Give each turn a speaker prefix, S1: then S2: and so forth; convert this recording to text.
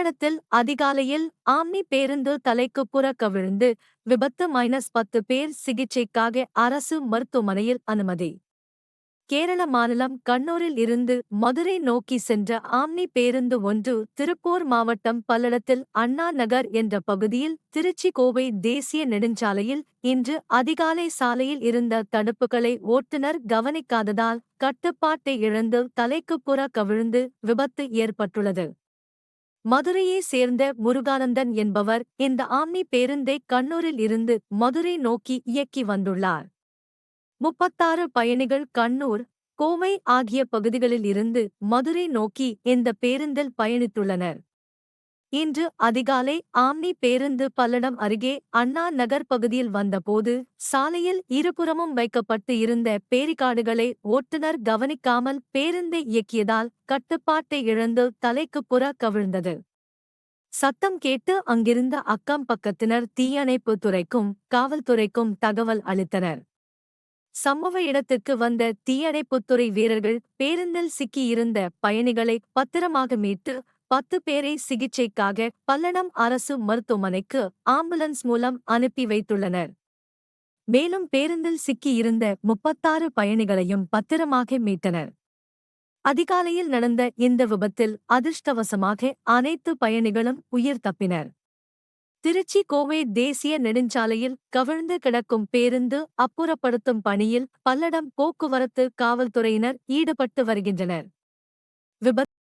S1: பல்லடத்தில் அதிகாலையில் ஆம்னி பேருந்து தலைக்குப்புற கவிழ்ந்து விபத்து -10 பேர் சிகிச்சைக்காக அரசு மருத்துவமனையில் அனுமதி. கேரள மாநிலம் கண்ணூரில் இருந்து மதுரை நோக்கி சென்ற ஆம்னி பேருந்து ஒன்று திருப்பூர் மாவட்டம் பல்லடத்தில் அண்ணா நகர் என்ற பகுதியில் திருச்சி கோவை தேசிய நெடுஞ்சாலையில் இன்று அதிகாலை சாலையில் இருந்த தடுப்புகளை ஓட்டுநர் கவனிக்காததால் கட்டுப்பாட்டை இழந்து தலைக்குப்புற கவிழ்ந்து விபத்து ஏற்பட்டுள்ளது. மதுரையை சேர்ந்த முருகானந்தன் என்பவர் இந்த ஆம்னி பேருந்தை கண்ணூரில் இருந்து மதுரை நோக்கி இயக்கி வந்துள்ளார். 36 பயணிகள் கண்ணூர், கோவை ஆகிய பகுதிகளில் இருந்து மதுரை நோக்கி இந்த பேருந்தில் பயணித்துள்ளனர். இன்று அதிகாலை ஆம்னி பேருந்து பல்லடம் அருகே அண்ணா நகர் பகுதியில் வந்தபோது சாலையில் இருபுறமும் வைக்கப்பட்டு இருந்த பேரிகார்டுகளை ஓட்டுநர் கவனிக்காமல் பேருந்தை இயக்கியதால் கட்டுப்பாட்டை இழந்து தலைக்குப்புற கவிழ்ந்தது. சத்தம் கேட்டு அங்கிருந்த அக்கம் பக்கத்தினர் தீயணைப்புத் துறைக்கும் காவல்துறைக்கும் தகவல் அளித்தனர். சம்பவ இடத்திற்கு வந்த தீயணைப்புத்துறை வீரர்கள் பேருந்தில் சிக்கியிருந்த பயணிகளை பத்திரமாக மீட்டு 10 பேரை சிகிச்சைக்காக பல்லடம் அரசு மருத்துவமனைக்கு ஆம்புலன்ஸ் மூலம் அனுப்பி வைத்துள்ளனர். மேலும் பேருந்தில் சிக்கியிருந்த 36 பயணிகளையும் பத்திரமாக மீட்டனர். அதிகாலையில் நடந்த இந்த விபத்தில் அதிர்ஷ்டவசமாக அனைத்து பயணிகளும் உயிர் தப்பினர். திருச்சி கோவை தேசிய நெடுஞ்சாலையில் கவிழ்ந்து கிடக்கும் பேருந்து அப்புறப்படுத்தும் பணியில் பல்லடம் போக்குவரத்து காவல்துறையினர் ஈடுபட்டு வருகின்றனர். விபத்து